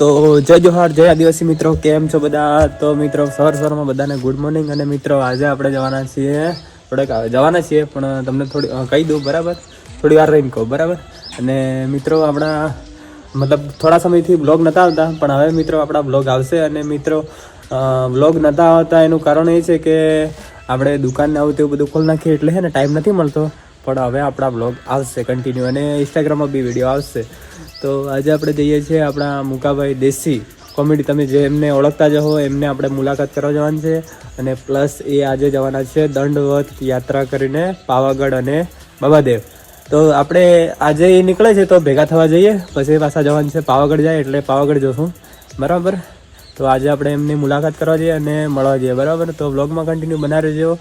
તો જય જોહાર, જય આદિવાસી મિત્રો, કેમ છો બધા? તો મિત્રો સવારમાં બધાને ગુડ મોર્નિંગ. અને મિત્રો આજે આપણે જવાના છીએ પણ તમને થોડી કહી દઉં, બરાબર? થોડી વાર રહીને કહું, બરાબર? અને મિત્રો આપણા મતલબ થોડા સમયથી બ્લોગ નહોતા આવતા, પણ હવે મિત્રો આપણા બ્લોગ આવશે. અને મિત્રો બ્લોગ નહોતા આવતા એનું કારણ એ છે કે આપણે દુકાનને આવું તેવું બધું ખોલી નાખીએ એટલે છે ને ટાઈમ નથી મળતો. પણ હવે આપણા બ્લોગ આવશે કન્ટિન્યુ, અને ઇન્સ્ટાગ્રામમાં બી વિડીયો આવશે. તો આજે આપણે જઈએ છીએ આપણા મુકાભાઈ દેશી કોમેડી, તમે જે એમને ઓળખતા જ હો, એમને આપણે મુલાકાત કરવા જવાની છે. અને પ્લસ એ આજે જવાના છે દંડવત યાત્રા કરીને પાવાગઢ અને બાબાદેવ. તો આપણે આજે એ નીકળે છે તો ભેગા થવા જઈએ, પછી પાછા જવાનું છે પાવાગઢ જાય એટલે પાવાગઢ જશું, બરાબર? તો આજે આપણે એમની મુલાકાત કરવા જઈએ અને મળવા જઈએ, બરાબર? તો વ્લોગમાં કન્ટિન્યુ બના રહેજો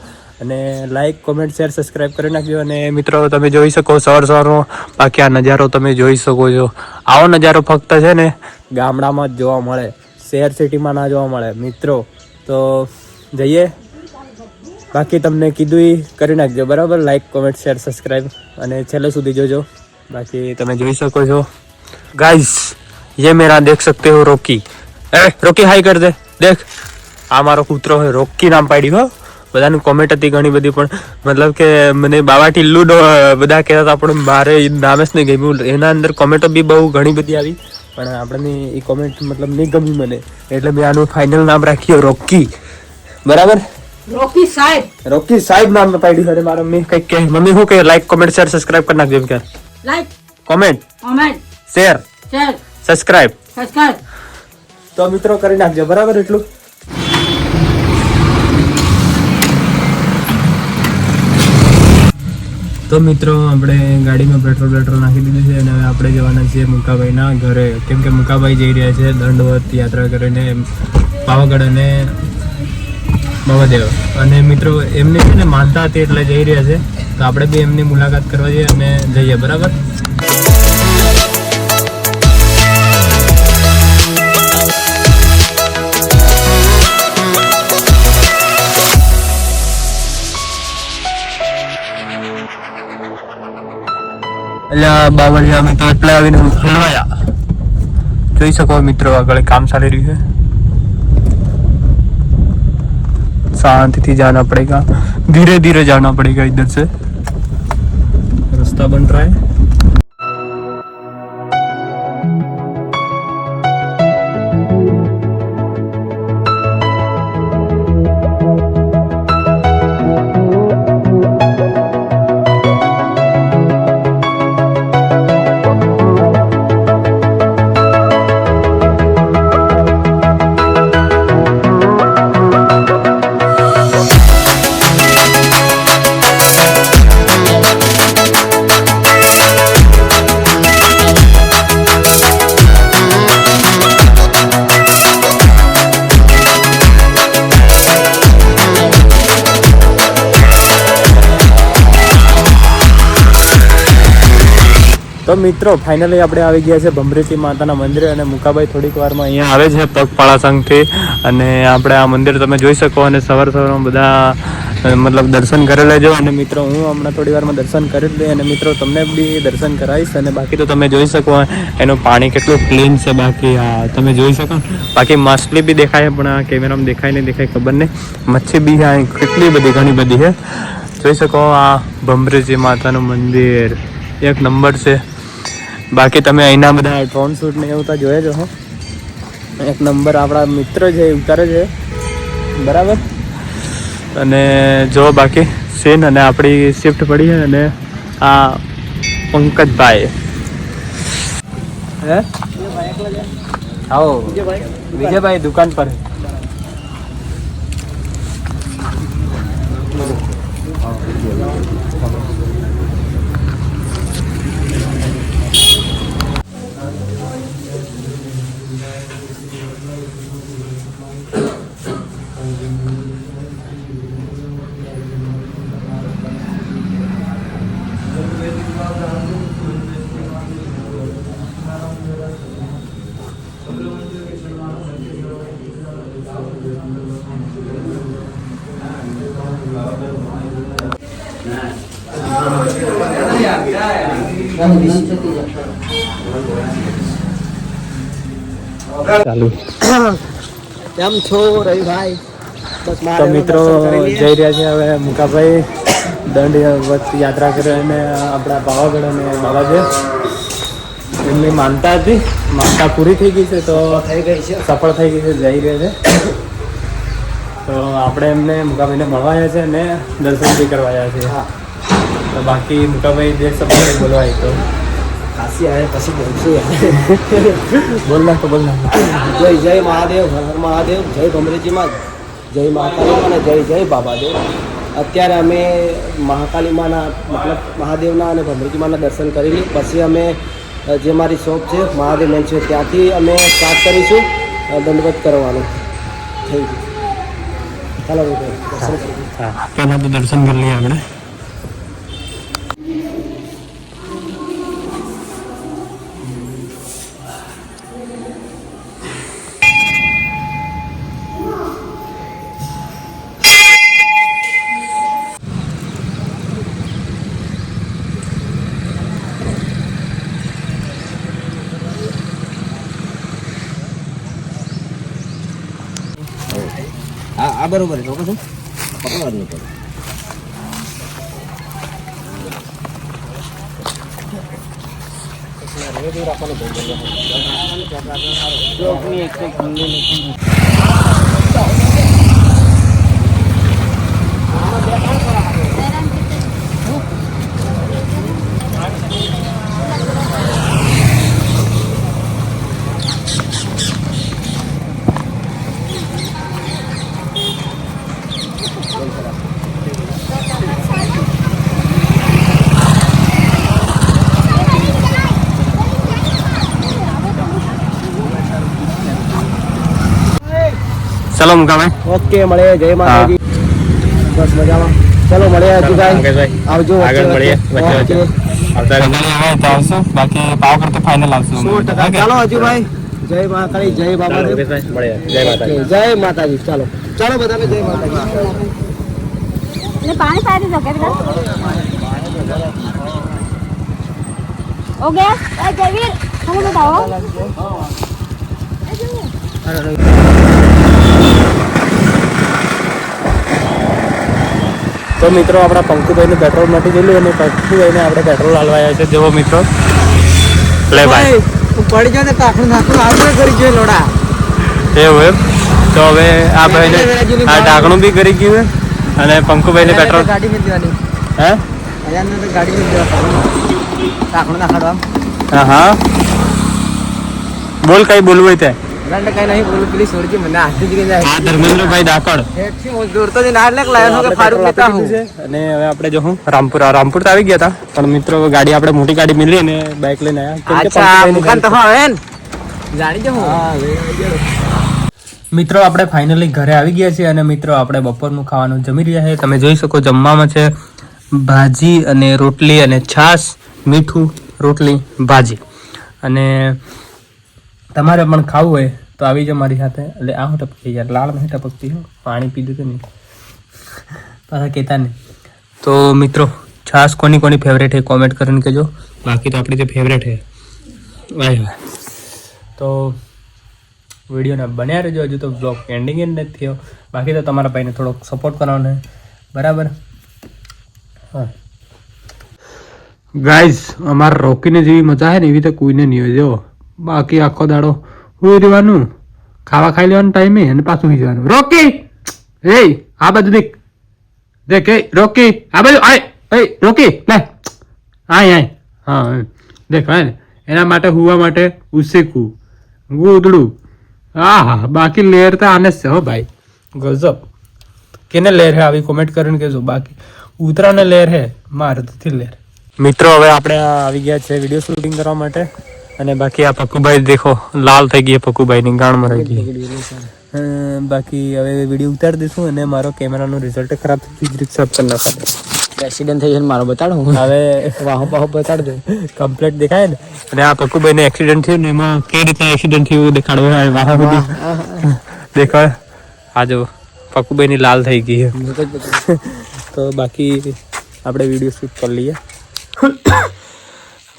અને લાઇક, કોમેન્ટ, શેર, સબસ્ક્રાઈબ કરી નાખજો. અને મિત્રો તમે જોઈ શકો સવારનો બાકી આ નજારો તમે જોઈ શકો છો. આવો નજારો ફક્ત છે ને ગામડામાં જ જોવા મળે, શહેર સિટીમાં ના જોવા મળે મિત્રો. તો જઈએ, બાકી તમને કીધું એ કરી નાખજો, બરાબર? લાઇક, કોમેન્ટ, શેર, સબસ્ક્રાઈબ અને છેલ્લે સુધી જોજો. બાકી તમે જોઈ શકો છો ગાઈસ, ये मेरा देख सकते हो रोकी. રોકી હાઈ કર દે, દેખ આ મારો કૂતરો હોય, રોકી નામ પાડ્યું હો. બધાની કોમેન્ટ હતી ઘણી બધી, પણ મતલબ કે મને બાવા ટીલ્લુ બધા કહેતા હતા, પણ મારે નામ જ નહીં ગમ્યું. એના અંદર કોમેન્ટો બી બહુ ઘણી બધી આવી, પણ આપણને એ કોમેન્ટ મતલબ નહીં ગમી મને, એટલે મેં આનું ફાઇનલ નામ રાખ્યું રોકી, બરાબર? રોકી સાહેબ નામ પાડ્યું. અરે મારા મમ્મી કંઈક કહે, મમ્મી શું કહે? લાઈક, કોમેન્ટ, શેર, સબસ્ક્રાઇબ કરી નાખજો. એમ કે લાઈક, કોમેન્ટ, શેર, સબસ્ક્રાઇબ. તો મિત્રો કરી નાખજો, બરાબર? એટલું તો મિત્રો આપણે ગાડીમાં પેટ્રોલ નાખી દીધું છે અને હવે આપણે જવાના છીએ મુકાભાઈના ઘરે, કેમ કે મુકાભાઈ જઈ રહ્યા છે દંડવત યાત્રા કરીને પાવાગઢ અને બાબાદેવ. અને મિત્રો એમને છે ને માનતા હતી એટલે જઈ રહ્યા છે, તો આપણે બી એમની મુલાકાત કરવા જઈએ અને જઈએ, બરાબર? એટલે બાવળિયા અમે તો એટલે આવીને હલવાયા. જોઈ શકો મિત્રો આગળ કામ ચાલી રહ્યું છે. शांति जाना पड़ेगा, धीरे धीरे जाना पड़ेगा. इधर से रास्ता बन रहा है. તો મિત્રો ફાઇનલી આપણે આવી ગયા છે ભમરેતી માતાના મંદિરે, અને મુકાભાઈ થોડીક વારમાં અહીંયા આવે છે પગપાળા સંઘથી. અને આપણે આ મંદિર તમે જોઈ શકો, અને સવારમાં બધા મતલબ દર્શન કરી લેજો. અને મિત્રો હું હમણાં થોડી વારમાં દર્શન કરી લઈ, અને મિત્રો તમને બી દર્શન કરાવીશ. અને બાકી તો તમે જોઈ શકો એનું પાણી કેટલું ક્લીન છે. બાકી હા તમે જોઈ શકો, બાકી માછલી બી દેખાય, પણ આ કેમેરામાં દેખાય નહીં દેખાય ખબર નહીં. મચ્છી બી આ કેટલી બધી ઘણી બધી છે, જોઈ શકો. આ ભમરેજી માતાનું મંદિર એક નંબર છે. બાકી તમે અહીંના બધા ડ્રોન શૂટ ને એવું તો જોયા જ હો, એક નંબર આપણા મિત્ર છે ઉતારે છે, બરાબર? અને જો બાકી સીન, અને આપણી શિફ્ટ પડી છે. અને આ પંકજભાઈ હે આવો વિજયભાઈ દુકાન પર. ચાલુ. કેમ છો રવિભાઈ? તો મિત્રો જઈ રહ્યા છે હવે મુકાભાઈ દંડ યાત્રા કરીને આપણા પાવાગઢ અને બાલાજી. એમની માનતા હતી, માનતા પૂરી થઈ ગઈ છે, તો સફળ થઈ ગઈ છે, જઈ રહ્યા છે. તો આપણે એમને મુકાભાઈને મળવા આવ્યા છે અને દર્શન બી કરવા આવ્યા છે. તો બાકી મુકાભાઈ જે શબ્દ બોલવાય તો કાશી આવે પછી બોલશું. બોલ નાખો, બોલ નાખો. જય જય મહાદેવ, હર હર મહાદેવ, જય ભમરેજીમાં, જય મહાકાલીમાં અને જય જય બાબાદેવ. અત્યારે અમે મહાકાલીમાના મતલબ મહાદેવના અને ભમરેજીમાના દર્શન કરી લઈએ. પછી અમે જે મારી શોપ છે મહાદેવ મેન છે ત્યાંથી અમે સ્ટાર્ટ કરીશું દંડવત કરવાનું. થઈ ગયું. ચાલો દર્શન કરીએ. હા, પહેલાં તો દર્શન કરી લઈએ આપણે. હા બરોબર છે. ચોક્કસ પકડવાનું પડે. ચલો મુકાભાઈ. ઓકે, મળે. જય માતાજી. બસ મજામાં. ચલો મળે અજુભાઈ. આવજો. આગળ મળીએ. બાકી પાવાગઢ તો ફાઇનલ આવશું. 100%. ચાલો અજુભાઈ. જય મહાકાળી, જય બાબાદેવ. જય માતાજી. જય માતાજી. ચાલો ચાલો બધાને જય માતાજી. પાણી પાઈ દીધો કે ઓકે જયવીર તમે બતાવો. તો મિત્રો આપણા પંકુભાઈને પેટ્રોલ મટી ગયેલું અને પંકુભાઈને આપણે પેટ્રોલ હાલવાયા છે. જેવો મિત્રો લે ભાઈ પડી જાય ને કાકડું નાખું આપણે કરી જોઈએ લોડા એવું એમ. તો હવે આ ભાઈને આ ઢાંકણું બી કરી ગયું અને પંકુભાઈને પેટ્રોલ ગાડી મેં દેવાની. હે ગાડી મેં દેવા કાકડું નાખવા. હા હા બોલ કઈ બોલવું હોય તે. કઈ નહીં બોલું. પ્લીઝ છોડજી મને હાથથી જ જાય. હા ધર્મેન્દ્રભાઈ ડાકડ દોડતો જ ના લાયો કે ફારૂક નેતા હું. અને હવે આપણે જો હું રામપુર તો આવી ગયા હતા, પણ મિત્રો ગાડી આપણે મોટી ગાડી મિલી અને બાઇક લઈને આવ્યા. અચ્છા મુકાન તો હવે જાણી જો હું. મિત્રો આપણે ફાઇનલી ઘરે આવી ગયા છીએ અને મિત્રો આપણે બપોરનું ખાવાનું જમી રહ્યા છે. તમે જોઈ શકો જમવામાં છે ભાજી અને રોટલી અને છાશ, મીઠું, રોટલી, ભાજી. અને તમારે પણ ખાવું હોય તો આવી જાઓ મારી સાથે. એટલે આ હું ટપકી યાર લાળ નહીં ટપકતી, પાણી પીધું તો નહીં પાછા કહેતા નહીં. તો મિત્રો છાશ કોની કોની ફેવરેટ છે કોમેન્ટ કરીને કહેજો. બાકી તો આપણી જે ફેવરેટ છે વાહ. તો વિડીયોને બન્યા રહેજો. હજુ તો બ્લોગ એન્ડિંગ જ નથી થયો. બાકી તો તમારા ભાઈને થોડોક સપોર્ટ કરવાનો બરાબર. હા ગાઈઝ, અમારે રોકીને જેવી મજા છે ને એવી તો કોઈને નહીં હોય. જો બાકી આખો દાડો સુઈ રહેવાનું, ખાવા ખાઈ લેવાનું ટાઈમે અને પાછું સુઈ જવાનું. રોકી એ આ બધું દેખ દેખ એ રોકી આ બધું આય એ રોકી લે આય આય હા દેખ હા એના માટે હુવા માટે ઉસેકું ગોદડું. હા હા બાકી લેર તો આને જ છે હો ભાઈ. ગજબ કેને લેર હે આવી કોમેન્ટ કરીને કહેજો. બાકી ઉતરાને લેર હે, મારે તો લેર. મિત્રો હવે આપણે આવી ગયા છે વિડીયો શૂટિંગ કરવા માટે. અને બાકી આ પક્કુભાઈ દેખો લાલ થઈ ગઈ. પક્કુભાઈની ગાણમાં રહી ગઈ. બાકી હવે વિડીયો ઉતારી દઈશું અને મારો કેમેરાનું રિઝલ્ટ ખરાબ થઈ રિક્ષાપ કરી નાખો. એક્સિડન્ટ થઈ છે મારો બતાડો. હવે વાહ વાહ બતાડ દે કમ્પ્લીટ દેખાય ને. અને આ પક્કુભાઈને એક્સિડન્ટ થયું ને એમાં કઈ રીતે એક્સિડન્ટ થયું દેખાડવું વાહ બધી દેખાય. આ જો પક્કુભાઈની લાલ થઈ ગઈ છે. તો બાકી આપણે વિડીયો શૂટ કરી લઈએ.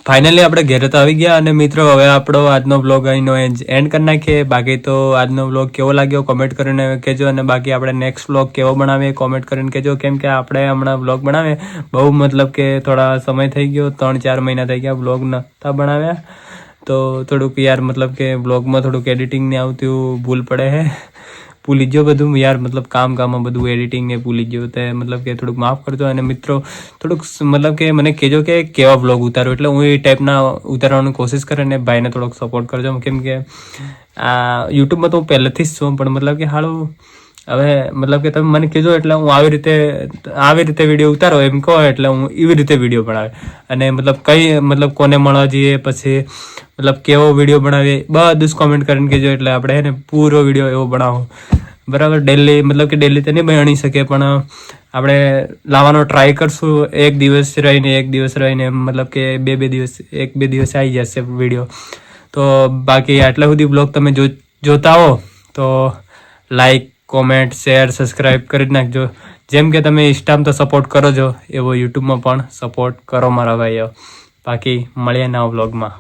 ફાઇનલી આપણે ઘેરે તો આવી ગયા અને મિત્રો હવે આપણો આજનો બ્લોગ અહીંનો એન્ડ કરી નાખીએ. બાકી તો આજનો બ્લોગ કેવો લાગ્યો કોમેન્ટ કરીને કહેજો અને બાકી આપણે નેક્સ્ટ બ્લોગ કેવો બનાવીએ કોમેન્ટ કરીને કહેજો. કેમ કે આપણે હમણાં બ્લોગ બનાવીએ બહુ મતલબ કે થોડા સમય થઈ ગયો 3-4 મહિના થઈ ગયા બ્લોગ નહોતા બનાવ્યા. તો થોડુંક યાર મતલબ કે બ્લોગમાં થોડુંક એડિટિંગ ને આવતું ભૂલ પડે છે. ભૂલી ગયો બધું યાર મતલબ કામમાં બધું એડિટિંગ ને ભૂલી ગયો તે મતલબ કે થોડુંક માફ કરજો. અને મિત્રો થોડુંક મતલબ કે મને કહેજો કે કેવા બ્લોગ ઉતારો એટલે હું એ ટાઈપના ઉતારવાની કોશિશ કરે ને ભાઈને થોડોક સપોર્ટ કરજો. કેમ કે આ યુટ્યુબમાં તો હું પહેલેથી જ છું પણ મતલબ કે હાળું હવે મતલબ કે તમે મને કહેજો એટલે હું આવી રીતે વિડીયો ઉતારો એમ કહો એટલે હું એવી રીતે વિડીયો બનાવે. અને મતલબ કઈ મતલબ કોને મળવા જઈએ પછી મતલબ કેવો વિડીયો બનાવીએ બધું જ કોમેન્ટ કરીને કહેજો એટલે આપણે હે ને પૂરો વિડીયો એવો બનાવો બરાબર. ડેલી મતલબ કે ડેલી તો નહીં બની શકે પણ આપણે લાવવાનો ટ્રાય કરશું. એક દિવસ રહીને મતલબ કે 2 દિવસ 1-2 દિવસ આવી જશે વિડીયો. તો બાકી આટલા સુધી બ્લોગ તમે જોતા હો તો લાઈક કોમેન્ટ શેર સબસ્ક્રાઈબ કરી નાખજો. જેમ કે તમે ઇન્સ્ટામાં તો સપોર્ટ કરો છો એવો યુટ્યુબમાં પણ સપોર્ટ કરો મારા ભાઈઓ. બાકી મળીએ નવા બ્લોગમાં.